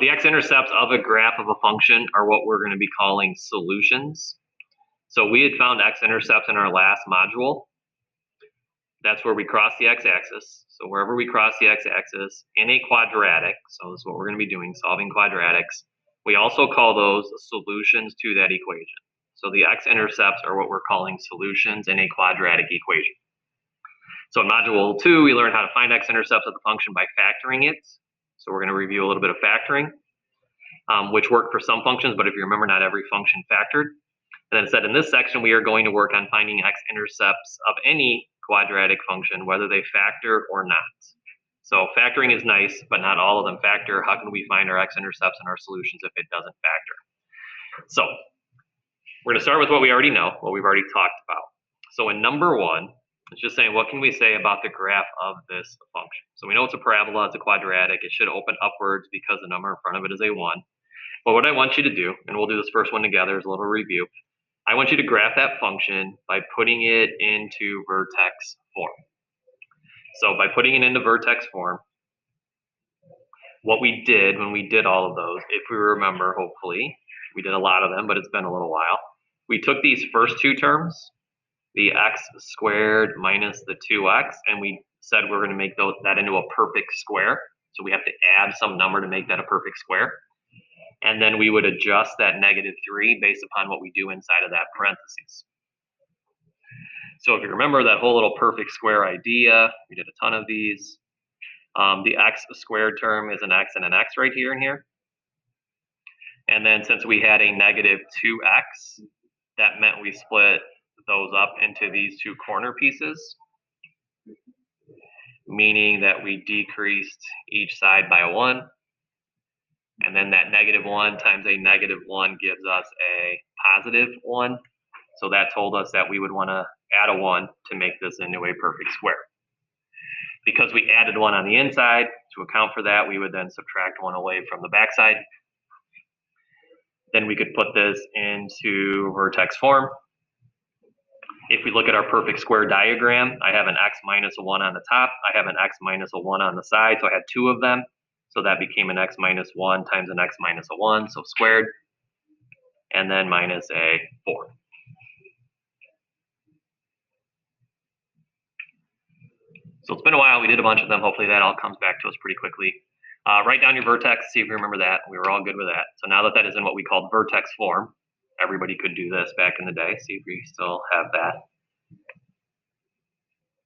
The x-intercepts of a graph of a function are what we're going to be calling solutions. So we had found x-intercepts in our last module. That's where we cross the x-axis. So wherever we cross the x-axis in a quadratic, so this is what we're going to be doing, solving quadratics, we also call those solutions to that equation. So the x-intercepts are what we're calling solutions in a quadratic equation. So in module 2, we learned how to find x-intercepts of the function by factoring it. So we're going to review a little bit of factoring, which worked for some functions, but if you remember, not every function factored. And then it said in this section, we are going to work on finding x-intercepts of any quadratic function, whether they factor or not. So factoring is nice, but not all of them factor. How can we find our x-intercepts and our solutions if it doesn't factor? So we're going to start with what we already know, what we've already talked about. So in number 1, it's just saying, what can we say about the graph of this function? So we know it's a parabola, it's a quadratic. It should open upwards because the number in front of it is a 1. But what I want you to do, and we'll do this first one together as a little review, I want you to graph that function by putting it into vertex form. So by putting it into vertex form, what we did when we did all of those, if we remember, hopefully, we did a lot of them, but it's been a little while. We took these first two terms, the x squared minus the 2x, and we said we're going to make that into a perfect square. So we have to add some number to make that a perfect square. And then we would adjust that -3 based upon what we do inside of that parentheses. So if you remember that whole little perfect square idea, we did a ton of these. The x squared term is an x and an x right here and here. And then since we had a -2x, that meant we split those up into these two corner pieces, meaning that we decreased each side by 1. And then that -1 times a -1 gives us a +1. So that told us that we would want to add a 1 to make this into a perfect square. Because we added 1 on the inside, to account for that, we would then subtract 1 away from the backside. Then we could put this into vertex form. If we look at our perfect square diagram, I have an x minus a 1 on the top. I have an x minus a 1 on the side, so I had 2 of them. So that became an x minus 1 times an x minus a 1, so squared, and then minus a 4. So it's been a while. We did a bunch of them. Hopefully that all comes back to us pretty quickly. Write down your vertex, see if you remember that. We were all good with that. So now that that is in what we called vertex form, everybody could do this back in the day. See if we still have that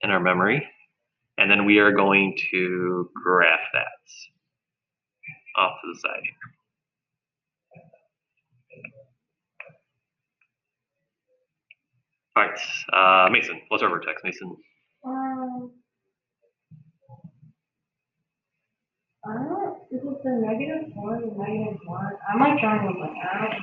in our memory. And then we are going to graph that off to the side here. All right, Mason, what's our vertex, Mason? Is it the -1 and -1? I might try to like out.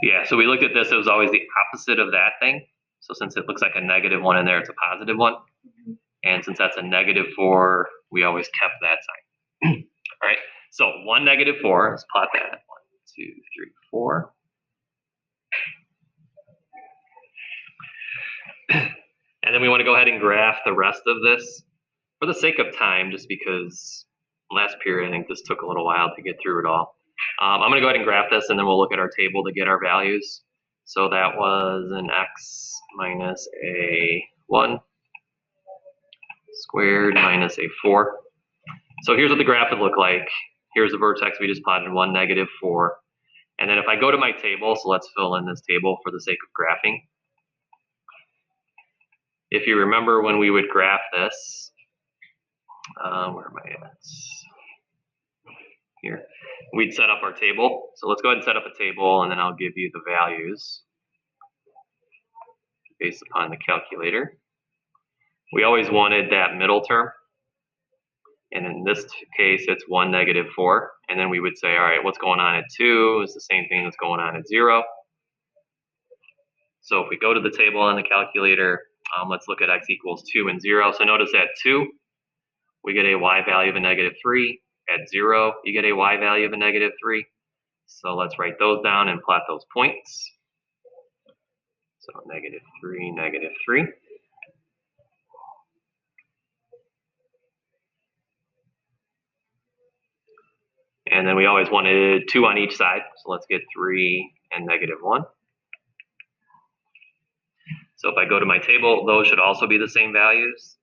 Yeah, so we looked at this, it was always the opposite of that thing. So since it looks like a -1 in there, it's a +1. Mm-hmm. And since that's a -4, we always kept that sign. All right, so 1, -4, let's plot that. 1, 2, 3, 4. And then we want to go ahead and graph the rest of this for the sake of time, just because last period, I think this took a little while to get through it all. I'm going to go ahead and graph this, and then we'll look at our table to get our values. So that was an x minus a 1 squared minus a 4. So here's what the graph would look like. Here's the vertex we just plotted, 1, -4. And then if I go to my table, so let's fill in this table for the sake of graphing. If you remember when we would graph this, where am I at? Here. We'd set up our table. So let's go ahead and set up a table, and then I'll give you the values based upon the calculator. We always wanted that middle term. And in this case, it's 1, -4. And then we would say, all right, what's going on at 2 is the same thing that's going on at 0. So if we go to the table on the calculator, let's look at x equals 2 and 0. So notice at 2, we get a y value of a -3. At 0, you get a y value of a -3. So let's write those down and plot those points. So -3, -3. And then we always wanted 2 on each side. So let's get 3 and -1. So if I go to my table, those should also be the same values.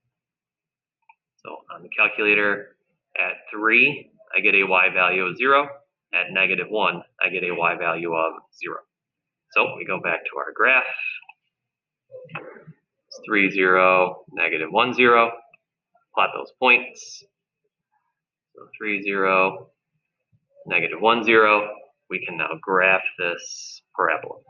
So on the calculator, at 3, I get a y value of 0. At -1, I get a y value of 0. So we go back to our graph. It's 3, 0, -1, 0. Plot those points. So 3, 0, -1, 0. We can now graph this parabola.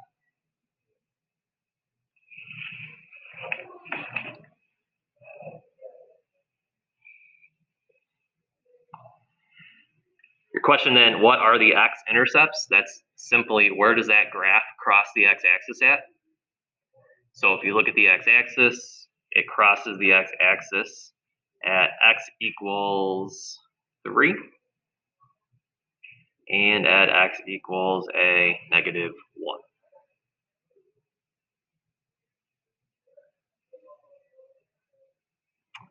Your question then, what are the x-intercepts? That's simply where does that graph cross the x-axis at? So if you look at the x-axis, it crosses the x-axis at x equals 3 and at x equals a -1.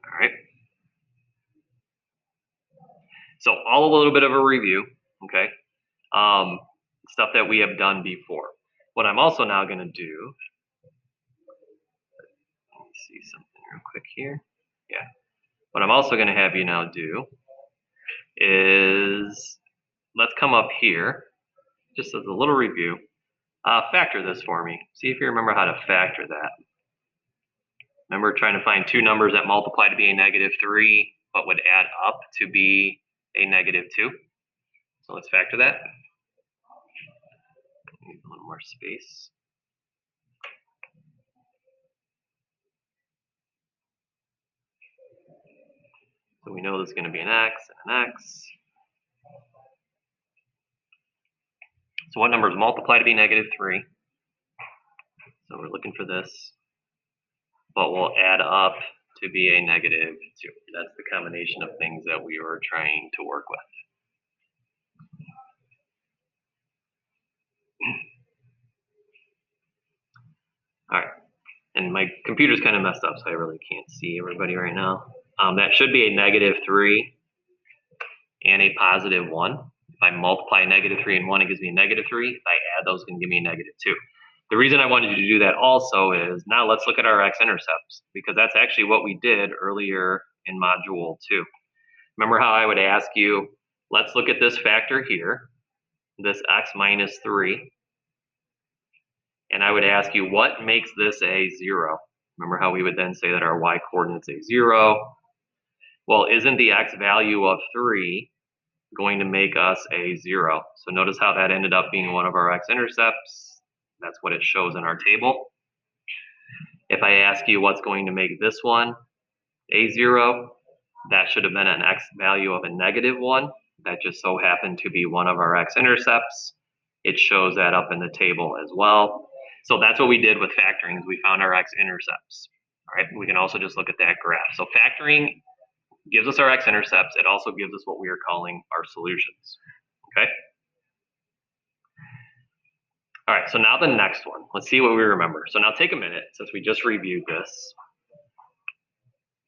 All right. So all a little bit of a review, okay? Stuff that we have done before. What I'm also now going to do, let me see something real quick here. Yeah. What I'm also going to have you now do is, let's come up here, just as a little review, factor this for me. See if you remember how to factor that. Remember trying to find two numbers that multiply to be a -3, but would add up to be a -2. So let's factor that. Need a little more space. So we know there's going to be an x and an x. So what numbers multiply to be -3? So we're looking for this, but will add up to be a -2. That's the combination of things that we were trying to work with. All right, and my computer's kind of messed up, so I really can't see everybody right now. That should be a -3 and a +1. If I multiply -3 and 1, it gives me a -3. If I add those, it's going to give me a -2. The reason I wanted you to do that also is, now let's look at our x-intercepts, because that's actually what we did earlier in module 2. Remember how I would ask you, let's look at this factor here, this x minus 3, and I would ask you, what makes this a 0? Remember how we would then say that our y coordinate's a 0? Well, isn't the x value of 3 going to make us a 0? So notice how that ended up being one of our x-intercepts. That's what it shows in our table. If I ask you what's going to make this one a 0, that should have been an x value of a -1. That just so happened to be one of our x-intercepts. It shows that up in the table as well. So that's what we did with factoring. We found our x-intercepts. All right, we can also just look at that graph. So factoring gives us our x-intercepts. It also gives us what we are calling our solutions. Okay. All right, so now the next one. Let's see what we remember. So now take a minute, since we just reviewed this.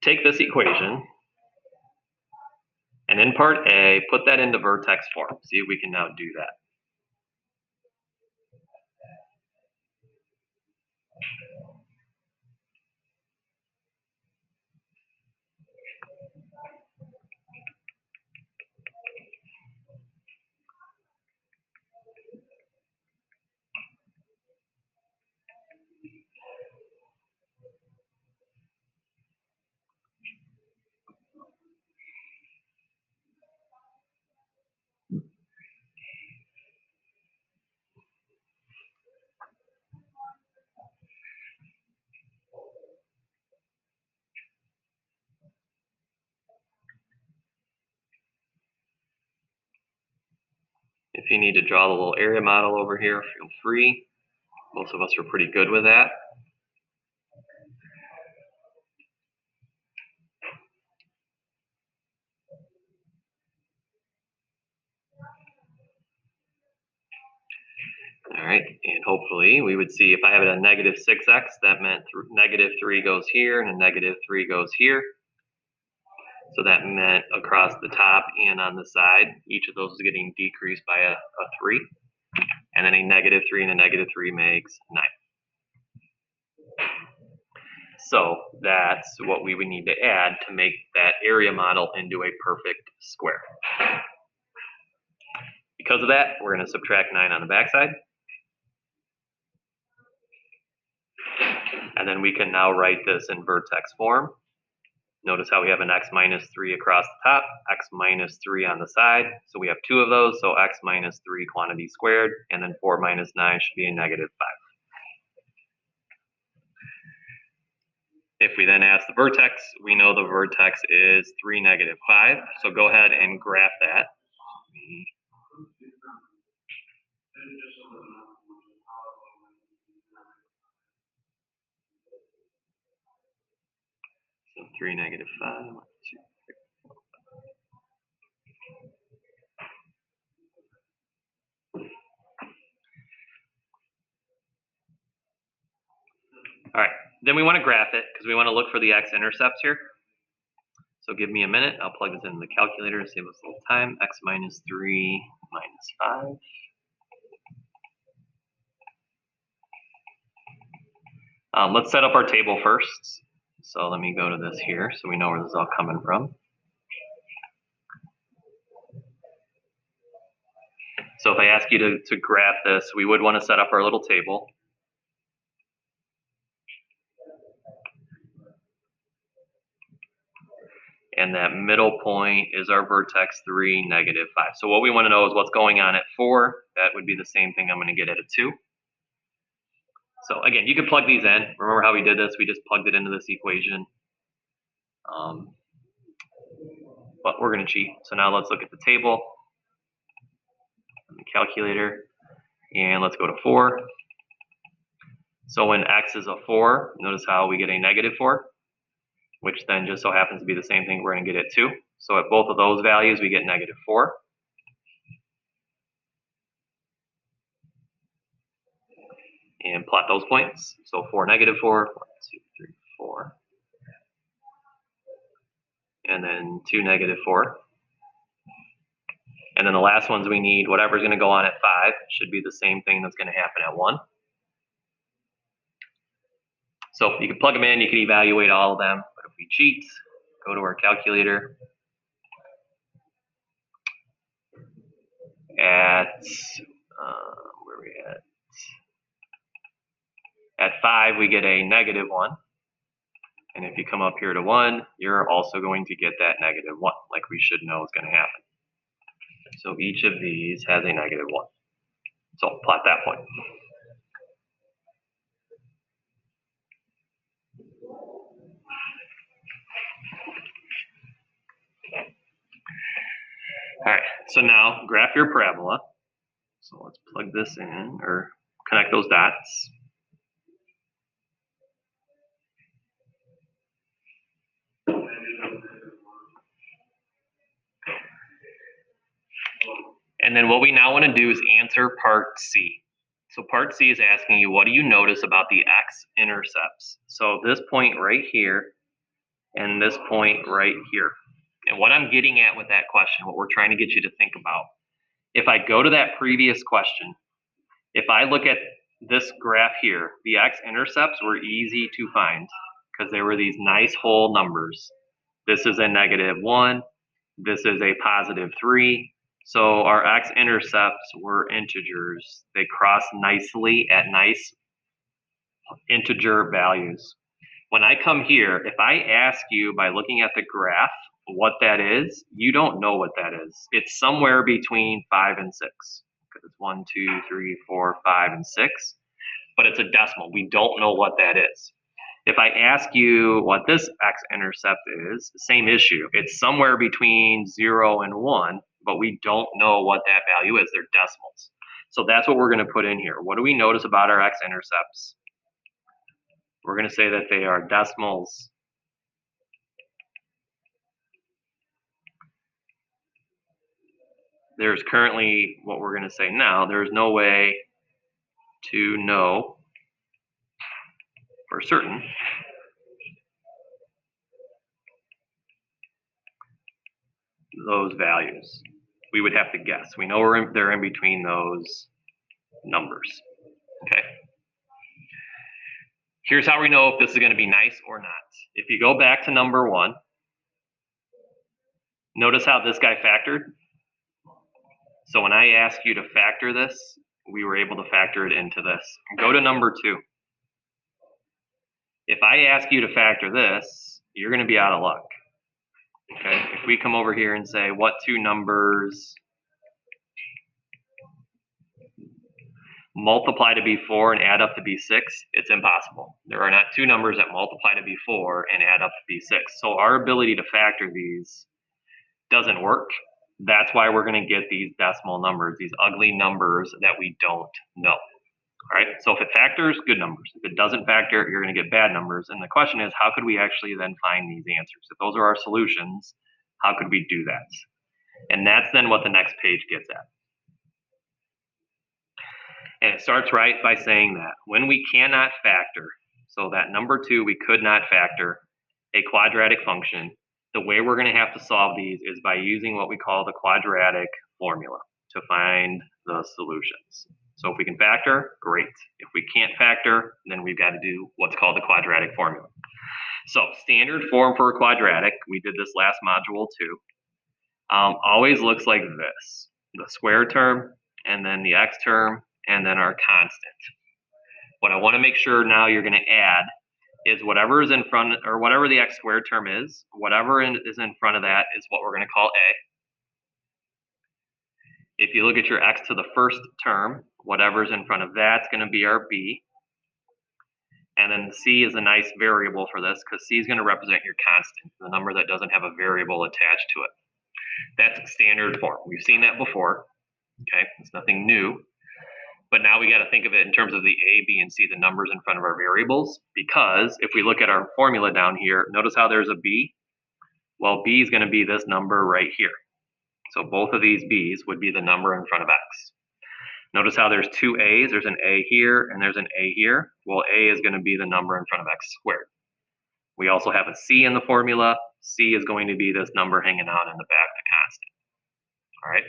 Take this equation, and in part A, put that into vertex form. See if we can now do that. If you need to draw the little area model over here, feel free. Most of us are pretty good with that. All right, and hopefully we would see if I have it at -6x, that meant -3 goes here and a -3 goes here. So that meant across the top and on the side, each of those is getting decreased by a 3. And then a -3 and a -3 makes 9. So that's what we would need to add to make that area model into a perfect square. Because of that, we're going to subtract 9 on the backside. And then we can now write this in vertex form. Notice how we have an x minus 3 across the top, x minus 3 on the side. So we have 2 of those, so x minus 3 quantity squared, and then 4 minus 9 should be a -5. If we then ask the vertex, we know the vertex is 3, -5. So go ahead and graph that. So 3, -5. 1, 2, 3, 4, 5. All right, then we want to graph it because we want to look for the x-intercepts here. So give me a minute. I'll plug this into the calculator to save us a little time. X minus 3 minus 5. Let's set up our table first. So let me go to this here so we know where this is all coming from. So if I ask you to graph this, we would want to set up our little table. And that middle point is our vertex 3, -5. So what we want to know is what's going on at 4. That would be the same thing I'm going to get at a 2. So again, you can plug these in. Remember how we did this? We just plugged it into this equation. But we're going to cheat. So now let's look at the table, the calculator, and let's go to 4. So when x is a 4, notice how we get a -4, which then just so happens to be the same thing we're going to get at 2. So at both of those values, we get -4. And plot those points. So 4, -4, 1, 2, 3, 4. And then 2, -4. And then the last ones we need, whatever's going to go on at 5, should be the same thing that's going to happen at 1. So you can plug them in, you can evaluate all of them. But if we cheat, go to our calculator. At, where are we at? At 5, we get a -1. And if you come up here to 1, you're also going to get that -1, like we should know is going to happen. So each of these has a -1. So plot that point. All right, so now graph your parabola. So let's plug this in or connect those dots. And then what we now want to do is answer part C. So part C is asking you, what do you notice about the x-intercepts? So this point right here and this point right here. And what I'm getting at with that question, what we're trying to get you to think about, if I go to that previous question, if I look at this graph here, the x-intercepts were easy to find because they were these nice whole numbers. This is a -1, this is a +3. So our x-intercepts were integers. They cross nicely at nice integer values. When I come here, if I ask you by looking at the graph what that is, you don't know what that is. It's somewhere between 5 and 6. Because it's 1, 2, 3, 4, 5, and 6. But it's a decimal. We don't know what that is. If I ask you what this x-intercept is, same issue. It's somewhere between 0 and 1, but we don't know what that value is. They're decimals. So that's what we're going to put in here. What do we notice about our x-intercepts? We're going to say that they are decimals. There's currently, what we're going to say now, there's no way to know for certain those values. We would have to guess. We know they're in between those numbers. Okay. Here's how we know if this is going to be nice or not. If you go back to number 1, notice how this guy factored. So when I asked you to factor this, we were able to factor it into this. Go to number 2. If I ask you to factor this, you're going to be out of luck. Okay, if we come over here and say, what 2 numbers multiply to be 4 and add up to be 6, it's impossible. There are not 2 numbers that multiply to be 4 and add up to be 6. So our ability to factor these doesn't work. That's why we're going to get these decimal numbers, these ugly numbers that we don't know. All right, so if it factors, good numbers. If it doesn't factor, you're going to get bad numbers. And the question is, how could we actually then find these answers? If those are our solutions, how could we do that? And that's then what the next page gets at. And it starts right by saying that when we cannot factor, so that number 2, we could not factor a quadratic function, the way we're going to have to solve these is by using what we call the quadratic formula to find the solutions. So if we can factor, great. If we can't factor, then we've got to do what's called the quadratic formula. So standard form for a quadratic, we did this last module too, always looks like this. The square term, and then the x term, and then our constant. What I want to make sure now you're going to add is whatever is in front, or whatever the x squared term is, whatever is in front of that is what we're going to call a. If you look at your x to the first term, whatever's in front of that's going to be our b. And then c is a nice variable for this because c is going to represent your constant, the number that doesn't have a variable attached to it. That's standard form. We've seen that before. Okay, it's nothing new. But now we got to think of it in terms of the a, b, and c, the numbers in front of our variables, because if we look at our formula down here, notice how there's a b? Well, b is going to be this number right here. So both of these b's would be the number in front of x. Notice how there's 2 a's, there's an a here, and there's an a here. Well, a is going to be the number in front of x squared. We also have a c in the formula. C is going to be this number hanging out in the back, the constant. All right?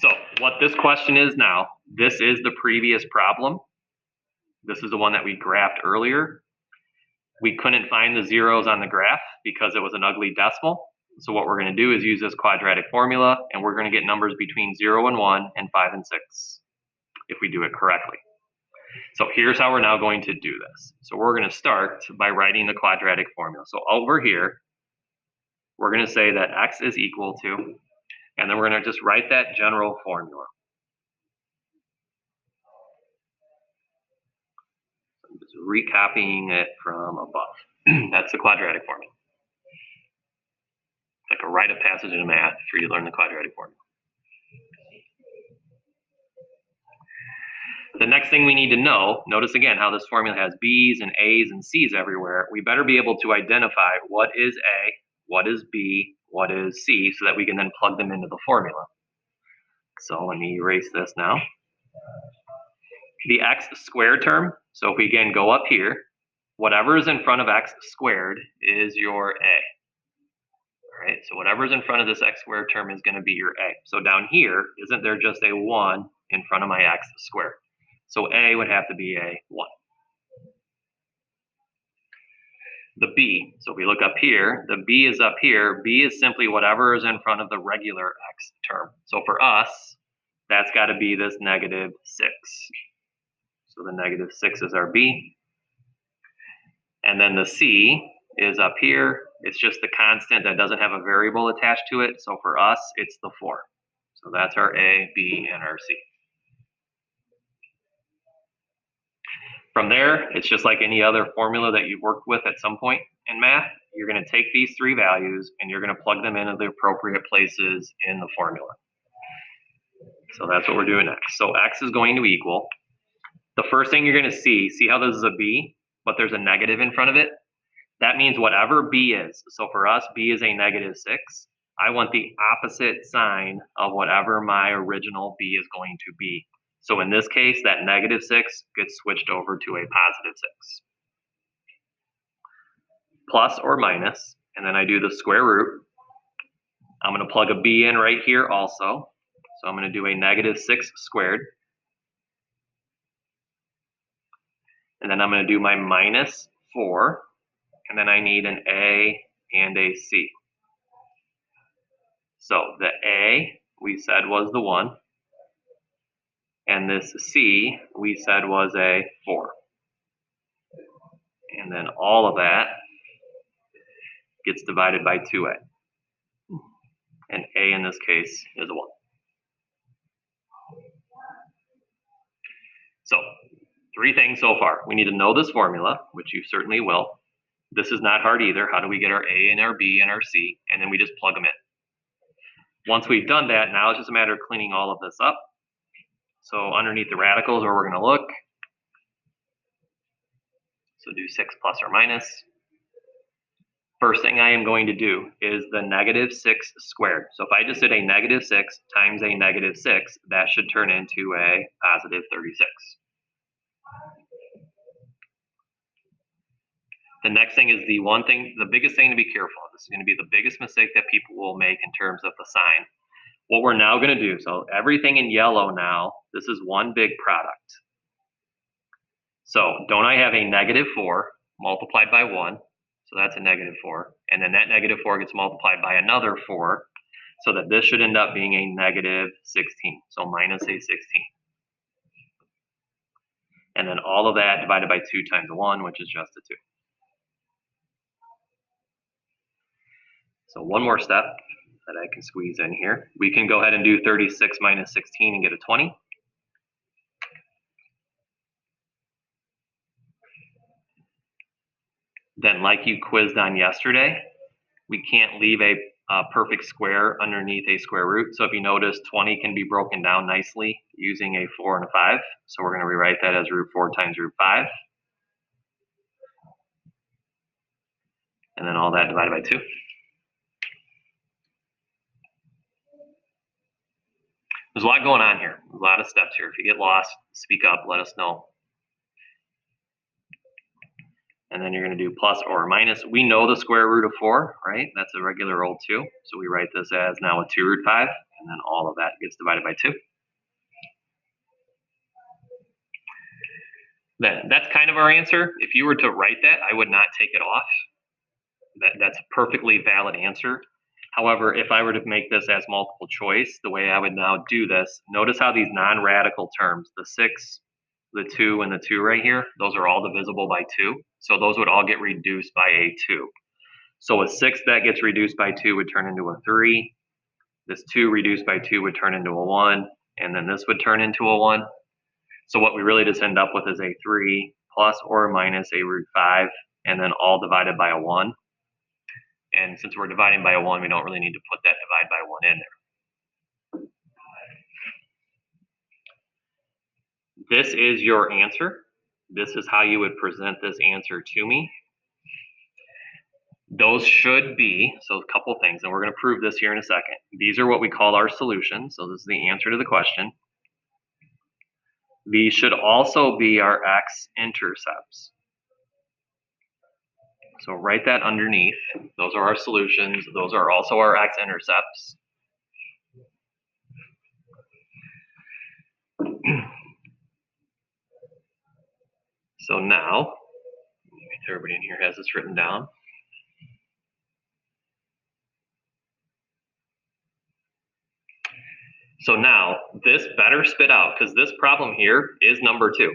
So what this question is now, this is the previous problem. This is the one that we graphed earlier. We couldn't find the zeros on the graph because it was an ugly decimal. So what we're going to do is use this quadratic formula, and we're going to get numbers between 0 and 1 and 5 and 6 if we do it correctly. So here's how we're now going to do this. So we're going to start by writing the quadratic formula. So over here, we're going to say that x is equal to, and then we're going to just write that general formula. I'm just recopying it from above. That's the quadratic formula. Like a rite of passage in math for you to learn the quadratic formula. The next thing we need to know, notice again how this formula has b's and a's and c's everywhere. We better be able to identify what is a, what is b, what is c, so that we can then plug them into the formula. So let me erase this now. The x squared term, so if we again go up here, whatever is in front of x squared is your a. All right, so whatever's in front of this x squared term is going to be your a. So down here, isn't there just a 1 in front of my x squared? So a would have to be a 1. The b, so if we look up here, the b is up here. B is simply whatever is in front of the regular x term. So for us, that's got to be this -6. So the -6 is our b. And then the c is up here. It's just the constant that doesn't have a variable attached to it. So for us, it's the 4. So that's our a, b, and our c. From there, it's just like any other formula that you've worked with at some point in math. You're going to take these 3 values and you're going to plug them into the appropriate places in the formula. So that's what we're doing next. So x is going to equal, the first thing you're going to see how this is a b, but there's a negative in front of it? That means whatever b is. So for us, b is a -6. I want the opposite sign of whatever my original b is going to be. So in this case, that -6 gets switched over to a +6. Plus or minus, and then I do the square root. I'm going to plug a b in right here also. So I'm going to do a negative 6 squared. And then I'm going to do my minus 4. And then I need an a and a c. So the a we said was the 1. And this c we said was a 4. And then all of that gets divided by 2a. And a in this case is 1. So 3 things so far. We need to know this formula, which you certainly will. This is not hard either. How do we get our a and our b and our c? And then we just plug them in. Once we've done that, now it's just a matter of cleaning all of this up. So underneath the radicals where we're going to look. So do 6 plus or minus. First thing I am going to do is the negative 6 squared. So if I just did a negative 6 times a negative 6, that should turn into a positive 36. The next thing is the biggest thing to be careful of. This is going to be the biggest mistake that people will make in terms of the sign. What we're now going to do, so everything in yellow now, this is one big product. So don't I have a negative 4 multiplied by 1? So that's a negative 4. And then that negative 4 gets multiplied by another 4. So that this should end up being a negative 16. So minus a 16. And then all of that divided by 2 times 1, which is just a 2. So one more step that I can squeeze in here. We can go ahead and do 36 minus 16 and get a 20. Then like you quizzed on yesterday, we can't leave a perfect square underneath a square root. So if you notice, 20 can be broken down nicely using a 4 and a 5. So we're going to rewrite that as root 4 times root 5. And then all that divided by 2. There's a lot going on here. There's a lot of steps here. If you get lost, speak up, let us know. And then you're going to do plus or minus. We know the square root of 4, right? That's a regular old 2. So we write this as now a 2 root 5, and then all of that gets divided by 2. Then that's kind of our answer. If you were to write that, I would not take it off. That's a perfectly valid answer. However, if I were to make this as multiple choice, the way I would now do this, notice how these non-radical terms, the 6, the 2, and the 2 right here, those are all divisible by 2. So those would all get reduced by a 2. So a 6 that gets reduced by 2 would turn into a 3. This 2 reduced by 2 would turn into a 1. And then this would turn into a 1. So what we really just end up with is a 3 plus or minus a root 5, and then all divided by a 1. And since we're dividing by a 1, we don't really need to put that divide by 1 in there. This is your answer. This is how you would present this answer to me. Those should be, so a couple things, and we're going to prove this here in a second. These are what we call our solutions. So this is the answer to the question. These should also be our x-intercepts. So write that underneath. Those are our solutions. Those are also our x-intercepts. So now, make sure everybody in here has this written down. So now, this better spit out, because this problem here is number 2.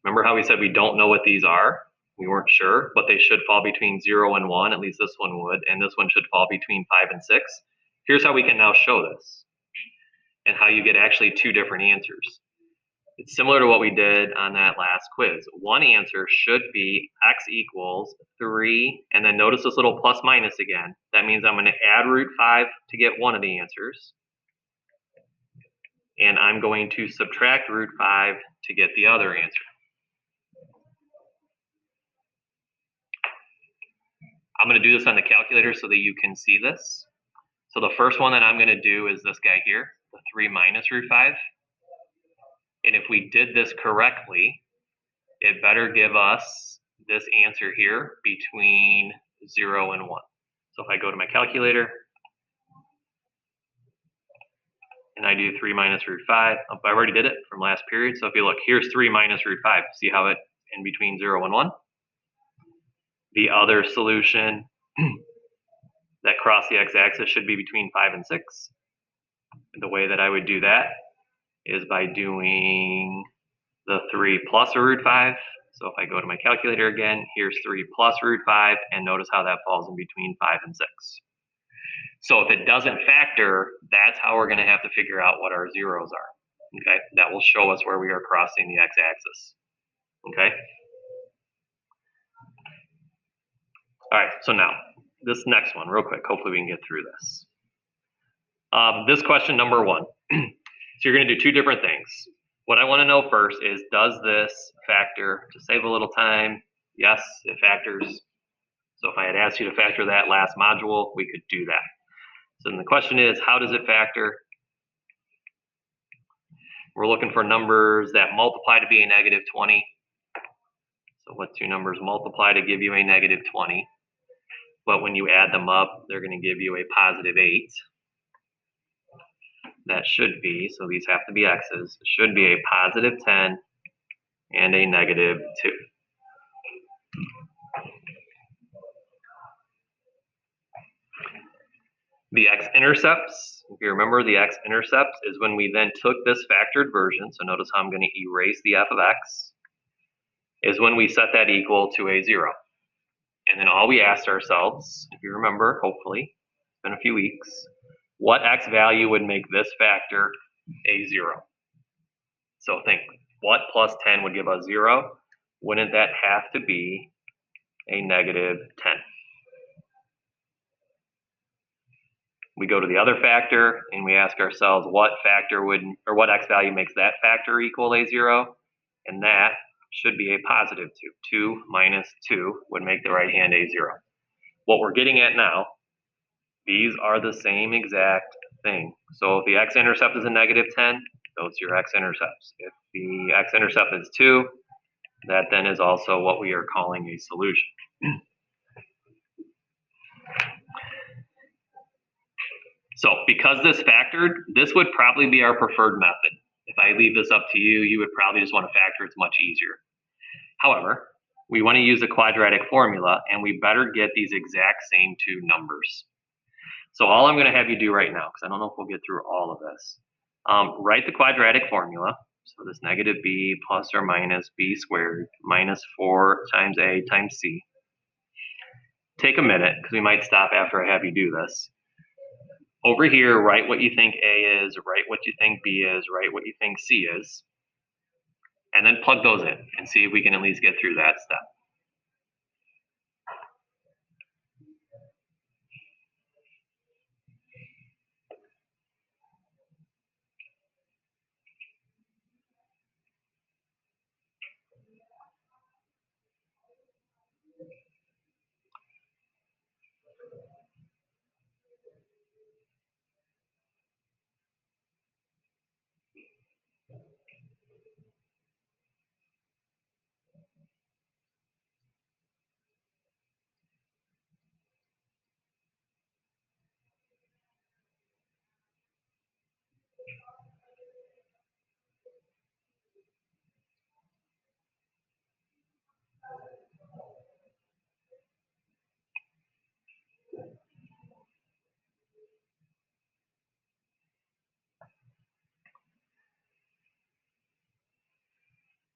Remember how we said we don't know what these are? We weren't sure, but they should fall between 0 and 1, at least this one would, and this one should fall between 5 and 6. Here's how we can now show this, and how you get actually 2 different answers. It's similar to what we did on that last quiz. One answer should be x equals 3, and then notice this little plus minus again. That means I'm going to add root 5 to get one of the answers. And I'm going to subtract root 5 to get the other answer. I'm going to do this on the calculator so that you can see this. So the first one that I'm going to do is this guy here, the 3 minus root 5. And if we did this correctly, it better give us this answer here between 0 and 1. So if I go to my calculator, and I do 3 minus root 5. I already did it from last period. So if you look, here's 3 minus root 5. See how it in between 0 and 1? The other solution that cross the x-axis should be between 5 and 6. The way that I would do that is by doing the 3 plus a root 5. So if I go to my calculator again, here's 3 plus root 5, and notice how that falls in between 5 and 6. So if it doesn't factor, that's how we're going to have to figure out what our zeros are. Okay, that will show us where we are crossing the x-axis. Okay. All right, so now this next one, real quick. Hopefully we can get through this. This question number 1. So you're going to do 2 different things. What I want to know first is, does this factor? To save a little time, yes, it factors. So if I had asked you to factor that last module, we could do that. So then the question is, how does it factor? We're looking for numbers that multiply to be a negative 20. So what 2 numbers multiply to give you a negative 20? But when you add them up, they're going to give you a positive 8. That should be, so these have to be x's, should be a positive 10 and a negative 2. The x-intercepts, if you remember, the x-intercepts is when we then took this factored version, so notice how I'm going to erase the f of x, is when we set that equal to a 0. And then all we asked ourselves, if you remember, hopefully, it's been a few weeks, what x value would make this factor a 0? So think, what plus 10 would give us 0? Wouldn't that have to be a negative 10? We go to the other factor and we ask ourselves what factor would, or what x value makes that factor equal a 0? And that should be a positive 2. 2 minus 2 would make the right hand a 0. What we're getting at now, these are the same exact thing. So if the x-intercept is a negative 10, those are your x-intercepts. If the x-intercept is 2, that then is also what we are calling a solution. So because this factored, this would probably be our preferred method. If I leave this up to you, you would probably just want to factor. It's much easier. However, we want to use a quadratic formula, and we better get these exact same 2 numbers. So all I'm going to have you do right now, because I don't know if we'll get through all of this, write the quadratic formula. So this negative b plus or minus b squared minus 4 times a times c. Take a minute, because we might stop after I have you do this. Over here, write what you think a is, write what you think b is, write what you think c is, and then plug those in and see if we can at least get through that step.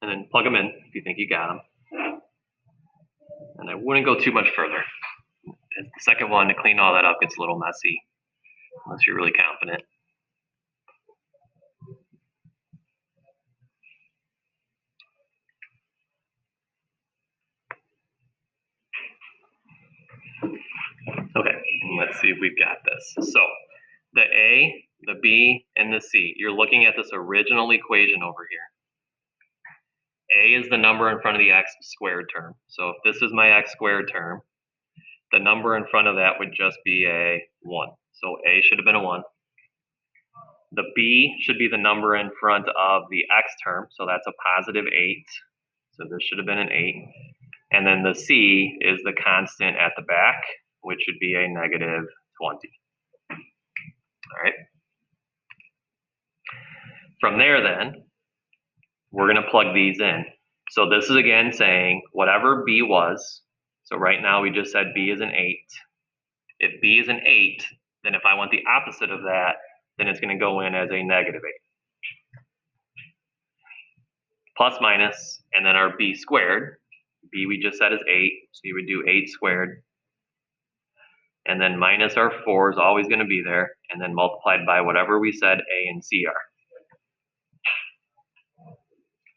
And then plug them in if you think you got them. And I wouldn't go too much further. The second one, to clean all that up, gets a little messy, unless you're really confident. Okay, let's see if we've got this. So the a, the b, and the c, you're looking at this original equation over here. A is the number in front of the x squared term. So if this is my x squared term, the number in front of that would just be a 1. So a should have been a 1. The b should be the number in front of the x term, so that's a positive 8. So this should have been an 8. And then the c is the constant at the back, which should be a negative 20. All right. From there then, we're gonna plug these in. So this is again saying whatever B was, so right now we just said B is an 8. If B is an 8, then if I want the opposite of that, then it's gonna go in as a negative 8. Plus minus, and then our B squared. B we just said is 8, so you would do 8 squared. And then minus our 4 is always gonna be there, and then multiplied by whatever we said A and C are.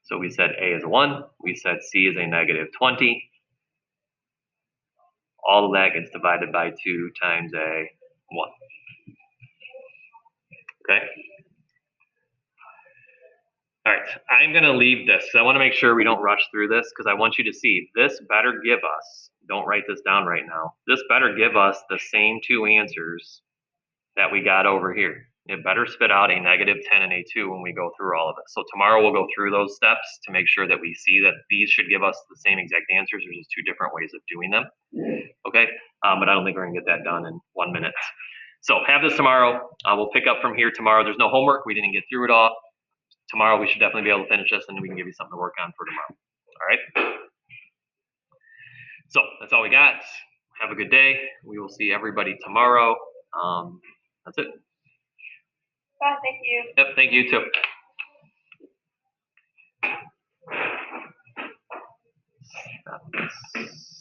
So we said A is a 1, we said C is a negative 20. All of that gets divided by 2 times a 1. Okay? All right, I'm gonna leave this because I wanna make sure we don't rush through this because I want you to see this better give us, don't write this down right now, this better give us the same 2 answers that we got over here. It better spit out a negative 10 and a 2 when we go through all of it. So tomorrow we'll go through those steps to make sure that we see that these should give us the same exact answers. There's just 2 different ways of doing them. Okay, but I don't think we're gonna get that done in 1 minute. So have this tomorrow. We'll pick up from here tomorrow. There's no homework. We didn't get through it all. Tomorrow we should definitely be able to finish this and we can give you something to work on for tomorrow. All right. So that's all we got. Have a good day. We will see everybody tomorrow. That's it. Bye, thank you. Yep, thank you too. Stop this.